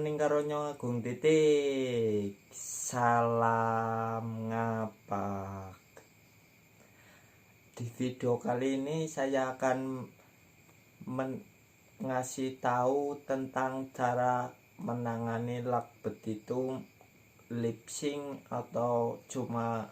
mening karo Nyong Agung Titik. Salam ngapak. Di video kali ini saya akan ngasih tahu tentang cara menangani lakbet itu lip sync atau cuma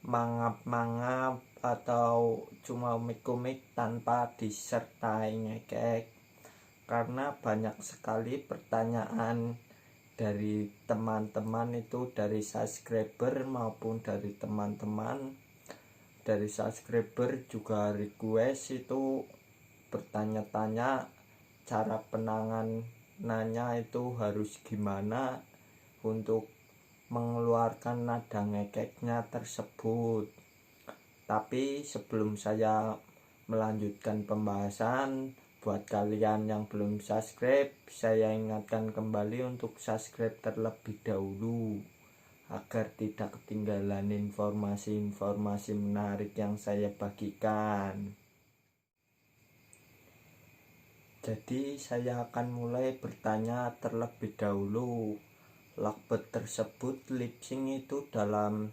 mangap-mangap atau cuma umik-umik tanpa disertai ngekek. Karena banyak sekali pertanyaan dari teman-teman itu, dari subscriber maupun dari teman-teman. Dari subscriber juga request itu bertanya-tanya cara penanganannya itu harus gimana untuk mengeluarkan nada ngekeknya tersebut. Tapi sebelum saya melanjutkan pembahasan, buat kalian yang belum subscribe, saya ingatkan kembali untuk subscribe terlebih dahulu agar tidak ketinggalan informasi-informasi menarik yang saya bagikan. Jadi saya akan mulai bertanya terlebih dahulu, lakbet tersebut lip sync itu dalam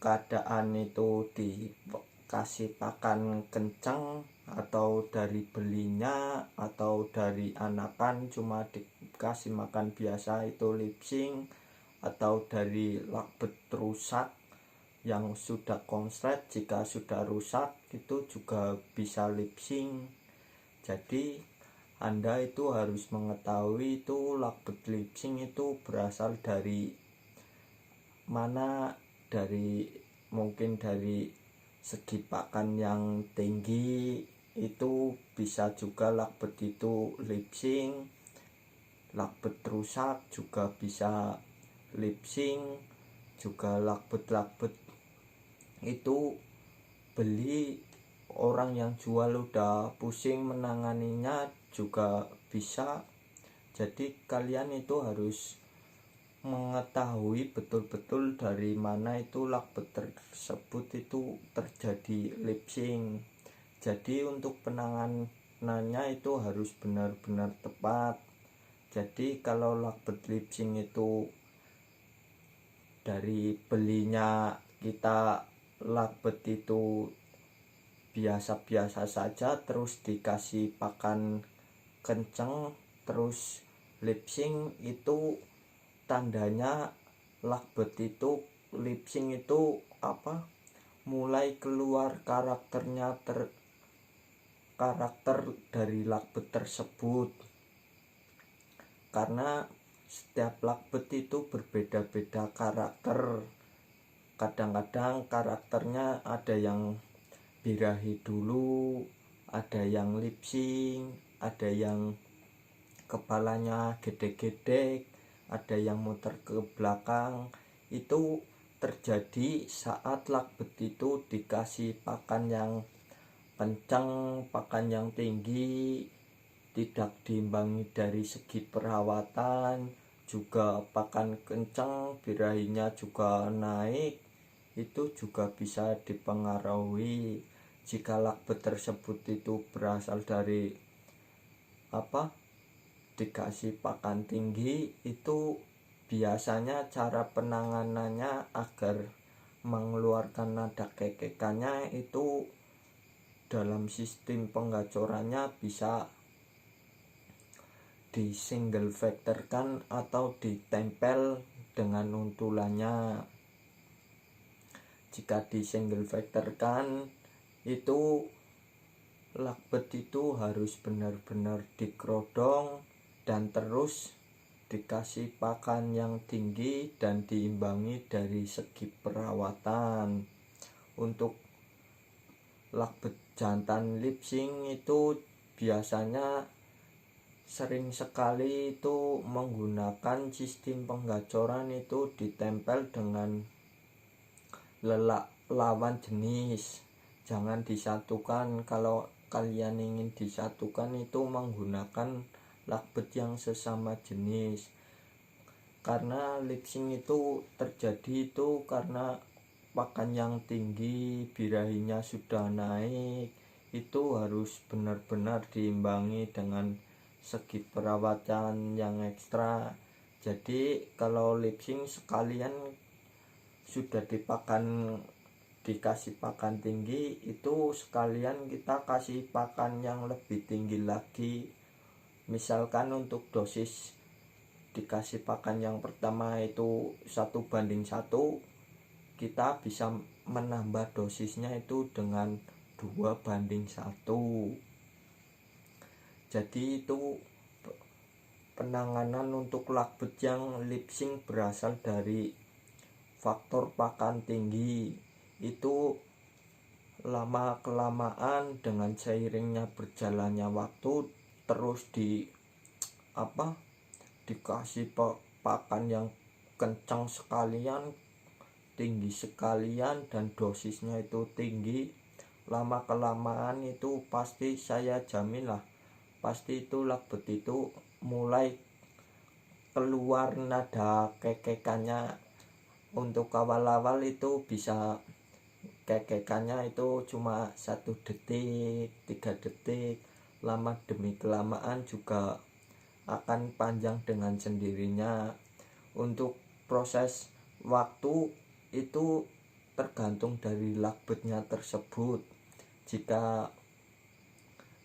keadaan itu dikasih pakan kencang atau dari belinya atau dari anakan cuma dikasih makan biasa itu lip sync, atau dari lakbet rusak yang sudah konslet, jika sudah rusak itu juga bisa lip sync. Jadi Anda itu harus mengetahui itu lakbet lip sync itu berasal dari mana, mungkin dari segi pakan yang tinggi itu bisa juga lakbet itu lip sync. Lakbet rusak juga bisa lip sync. Juga lakbet itu beli orang yang jual udah pusing menanganinya juga bisa. Jadi kalian itu harus mengetahui betul-betul dari mana itu lakbet tersebut itu terjadi lip sync. Jadi untuk penanganannya itu harus benar-benar tepat. Jadi kalau lakbet lip sync itu dari belinya kita lakbet itu biasa-biasa saja terus dikasih pakan kenceng terus lip sync, itu tandanya lakbet itu lip sync itu mulai keluar karakter dari lakbet tersebut. Karena setiap lakbet itu berbeda-beda karakter. Kadang-kadang karakternya ada yang birahi dulu, ada yang lip sync, ada yang kepalanya gede-gede, ada yang muter ke belakang. Itu terjadi saat lakbet itu dikasih pakan yang kencang, pakan yang tinggi, tidak diimbangi dari segi perawatan, juga pakan kencang, birahinya juga naik. Itu juga bisa dipengaruhi. Jika lakbet tersebut itu berasal dari dikasih pakan tinggi, itu biasanya cara penanganannya agar mengeluarkan nada kekekannya itu dalam sistem penggacorannya bisa di single vectorkan atau ditempel dengan untulannya. Jika di single vectorkan itu lakbet itu harus benar-benar dikerodong dan terus dikasih pakan yang tinggi dan diimbangi dari segi perawatan. Untuk lakbet jantan lip sync itu biasanya sering sekali itu menggunakan sistem penggacoran itu ditempel dengan lawan jenis. Jangan disatukan. Kalau kalian ingin disatukan itu menggunakan lakbet yang sesama jenis. Karena lip sync itu terjadi itu karena pakan yang tinggi, birahinya sudah naik, itu harus benar-benar diimbangi dengan segi perawatan yang ekstra. Jadi kalau lipsing sekalian sudah dikasih pakan tinggi, itu sekalian kita kasih pakan yang lebih tinggi lagi. Misalkan untuk dosis dikasih pakan yang pertama itu 1:1, kita bisa menambah dosisnya itu dengan 2:1. Jadi itu penanganan untuk lakbet yang lipsing berasal dari faktor pakan tinggi. Itu lama kelamaan dengan seiringnya berjalannya waktu terus dikasih pakan yang kencang sekalian, tinggi sekalian, dan dosisnya itu tinggi, lama kelamaan itu pasti saya jamin lah, pasti itu lakbet itu mulai keluar nada kekekannya. Untuk awal-awal itu bisa kekekannya itu cuma 1 detik, 3 detik, lama demi kelamaan juga akan panjang dengan sendirinya. Untuk proses waktu itu tergantung dari lakbetnya tersebut. Jika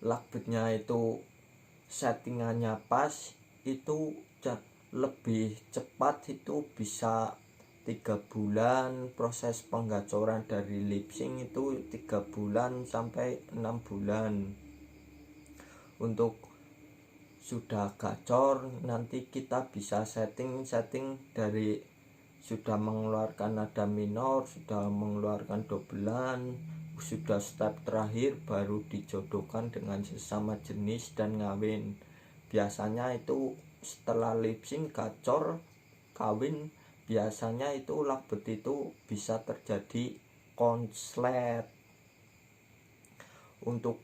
lakbetnya itu settingannya pas, itu lebih cepat, itu bisa 3 bulan. Proses penggacoran dari lipsing itu 3 bulan sampai 6 bulan. Untuk sudah gacor, nanti kita bisa setting dari sudah mengeluarkan nada minor, sudah mengeluarkan dobelan, sudah step terakhir baru dijodohkan dengan sesama jenis dan ngawin. Biasanya itu setelah lipsing gacor kawin, biasanya itu lakbet itu bisa terjadi konslet. Untuk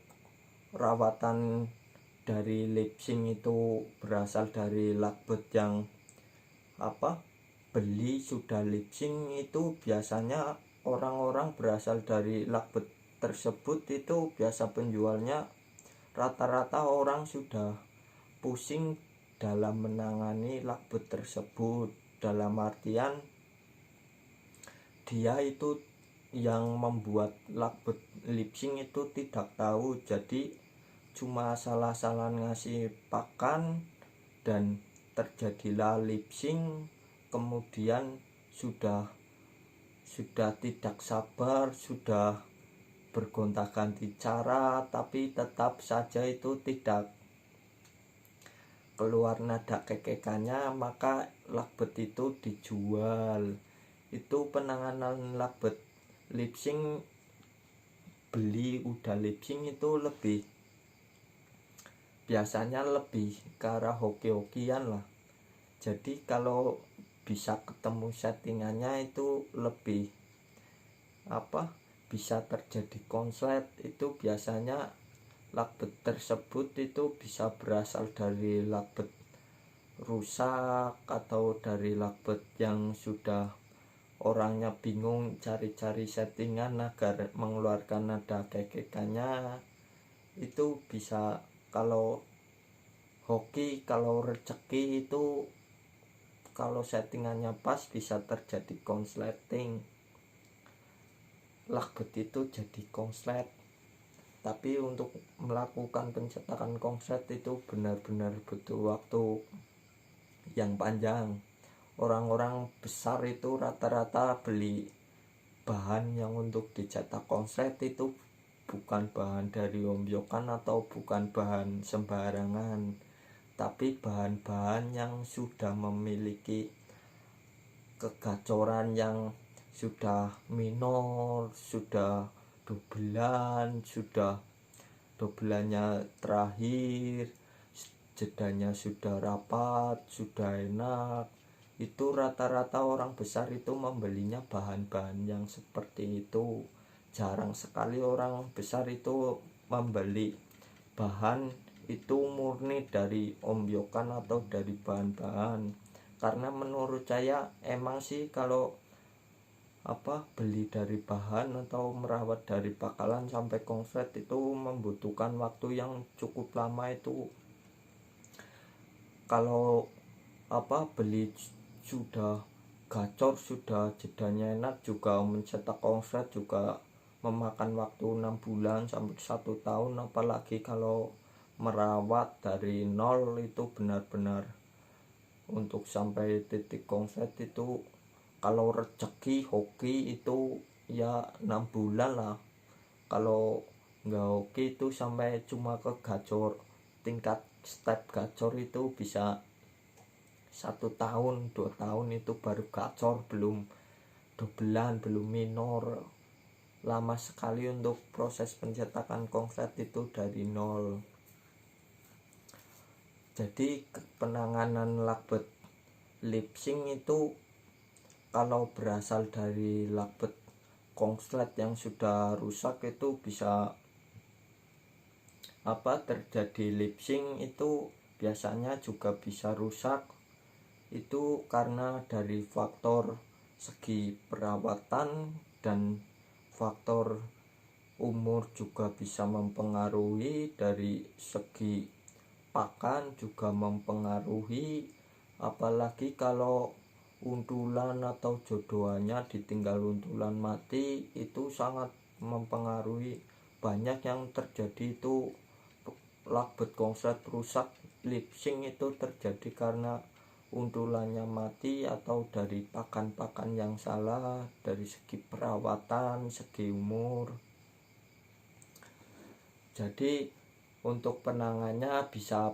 rawatan dari lipsing itu berasal dari lakbet yang beli sudah lipsing, itu biasanya orang-orang berasal dari lakbet tersebut itu biasa penjualnya rata-rata orang sudah pusing dalam menangani lakbet tersebut. Dalam artian dia itu yang membuat lakbet lipsing itu tidak tahu, jadi cuma salah-salah ngasih pakan dan terjadilah lipsing. Kemudian sudah tidak sabar, sudah bergonta-ganti cara, tapi tetap saja itu tidak keluar nada kekekannya, maka lakbet itu dijual. Itu penanganan lakbet lipsing. Beli udah lipsing itu biasanya lebih ke arah hoki-hokian lah. Jadi kalau bisa ketemu settingannya itu lebih bisa terjadi konslet. Itu biasanya lakbet tersebut itu bisa berasal dari lakbet rusak atau dari lakbet yang sudah orangnya bingung cari-cari settingan agar mengeluarkan nada kekekannya. Itu bisa, kalau hoki, kalau rezeki itu kalau settingannya pas bisa terjadi konsleting, lakbet itu jadi konslet. Tapi untuk melakukan pencetakan konslet itu benar-benar butuh waktu yang panjang. Orang-orang besar itu rata-rata beli bahan yang untuk dicetak konslet itu bukan bahan dari ombyokan atau bukan bahan sembarangan, tapi bahan-bahan yang sudah memiliki kegacoran yang sudah minor, sudah dobelan, sudah dobelannya terakhir, jedanya sudah rapat, sudah enak. Itu rata-rata orang besar itu membelinya bahan-bahan yang seperti itu. Jarang sekali orang besar itu membeli bahan itu murni dari ombyokan atau dari bahan-bahan. Karena menurut saya emang sih kalau beli dari bahan atau merawat dari bakalan sampai konslet itu membutuhkan waktu yang cukup lama. Itu kalau beli sudah gacor, sudah jedanya enak, juga mencetak konslet juga memakan waktu 6 bulan sampai 1 tahun. Apalagi kalau merawat dari nol itu benar-benar untuk sampai titik konslet itu, kalau rezeki hoki itu ya 6 bulan lah. Kalau nggak hoki itu sampai cuma ke gacor, tingkat step gacor itu bisa 1 tahun 2 tahun itu baru gacor, belum dobelan, belum minor. Lama sekali untuk proses pencetakan konslet itu dari nol. Jadi penanganan lakbet lipsing itu kalau berasal dari lakbet konslet yang sudah rusak itu bisa terjadi lipsing itu biasanya juga bisa rusak itu karena dari faktor segi perawatan dan faktor umur juga bisa mempengaruhi, dari segi pakan juga mempengaruhi. Apalagi kalau untulan atau jodohannya ditinggal untulan mati, itu sangat mempengaruhi. Banyak yang terjadi itu lakbet konslet rusak lipsing itu terjadi karena untulannya mati atau dari pakan-pakan yang salah, dari segi perawatan, segi umur. Jadi untuk penangannya bisa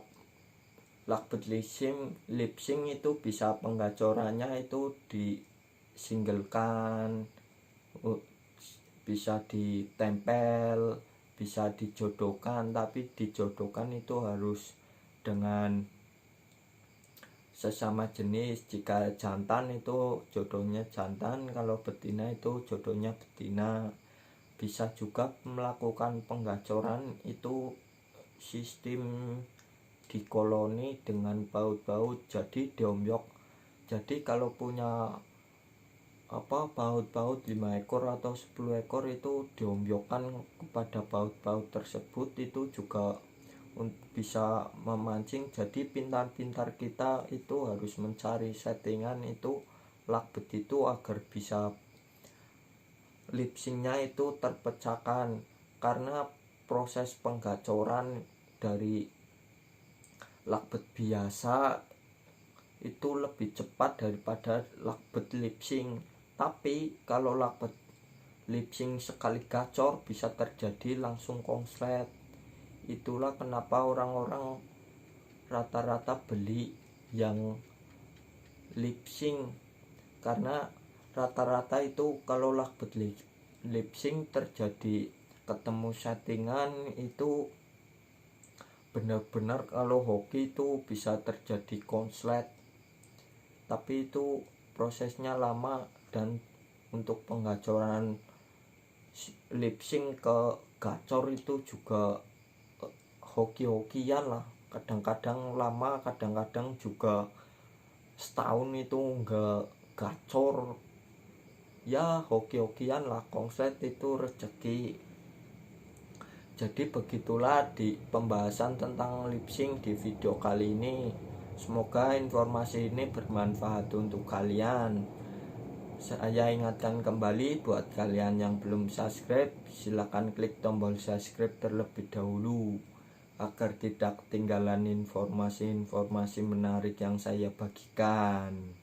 lakbet lipsing itu bisa penggacorannya itu disinggelkan, bisa ditempel, bisa dijodohkan. Tapi dijodohkan itu harus dengan sesama jenis. Jika jantan itu jodohnya jantan, kalau betina itu jodohnya betina. Bisa juga melakukan penggacoran itu sistem di koloni dengan baut-baut, jadi diomyok. Jadi kalau punya baut-baut 5 ekor atau 10 ekor itu diomyokkan kepada baut-baut tersebut, itu juga bisa memancing. Jadi pintar-pintar kita itu harus mencari settingan itu lakbet itu agar bisa lipsingnya itu terpecahkan, karena proses penggacoran dari lakbet biasa itu lebih cepat daripada lakbet lipsing. Tapi kalau lakbet lipsing sekali gacor bisa terjadi langsung konslet. Itulah kenapa orang-orang rata-rata beli yang lipsing, karena rata-rata itu kalau lakbet lipsing terjadi ketemu settingan itu benar-benar, kalau hoki itu bisa terjadi konslet. Tapi itu prosesnya lama, dan untuk penggacoran lipsing ke gacor itu juga hoki-hokian lah. Kadang-kadang lama, kadang-kadang juga setahun itu enggak gacor. Ya hoki-hokian lah, konslet itu rezeki. Jadi begitulah di pembahasan tentang lipsing di video kali ini. Semoga informasi ini bermanfaat untuk kalian. Saya ingatkan kembali, buat kalian yang belum subscribe, silakan klik tombol subscribe terlebih dahulu agar tidak ketinggalan informasi-informasi menarik yang saya bagikan.